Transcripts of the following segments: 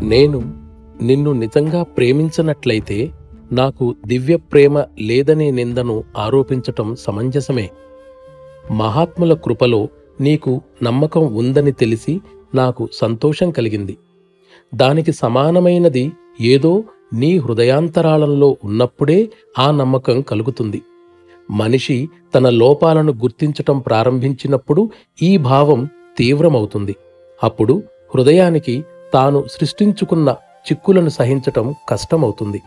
నేను నిన్ను నిజంగా ప్రేమించనట్లయితే నాకు దివ్య ప్రేమ లేదనే నిందను ఆరోపించటం సమంజసమే. మహాత్ముల కృపలో నీకు నమ్మకం ఉందని తెలిసి నాకు సంతోషం కలిగింది. దానికి సమానమైనది ఏదో నీ హృదయాంతరాళంలో ఉన్నప్పుడే ఆ నమ్మకం కలుగుతుంది. మనిషి తన లోపాలను గుర్తించటం ప్రారంభించినప్పుడు ఈ భావం తీవ్రమవుతుంది. అప్పుడు హృదయానికి తాను సృష్టించుకున్న చిక్కులను సహించటం కష్టమవుతుంది.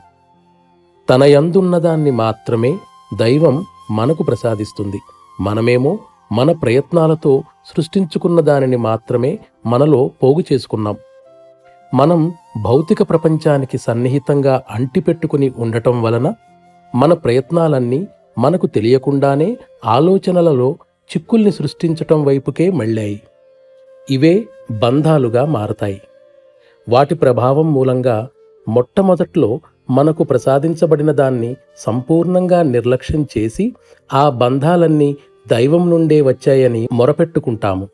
తన యందున్నదాన్ని మాత్రమే దైవం మనకు ప్రసాదిస్తుంది. మనమేమో మన ప్రయత్నాలతో సృష్టించుకున్న దానిని మాత్రమే మనలో పోగు చేసుకున్నాం. మనం భౌతిక ప్రపంచానికి సన్నిహితంగా అంటిపెట్టుకుని ఉండటం వలన మన ప్రయత్నాలన్నీ మనకు తెలియకుండానే ఆలోచనలలో చిక్కుల్ని సృష్టించటం వైపుకే మళ్ళాయి. ఇవే బంధాలుగా మారతాయి. వాటి ప్రభావం మూలంగా మొట్టమొదట్లో మనకు ప్రసాదించబడిన దాన్ని సంపూర్ణంగా నిర్లక్ష్యం చేసి ఆ బంధాలన్నీ దైవం నుండే వచ్చాయని మొరపెట్టుకుంటాము.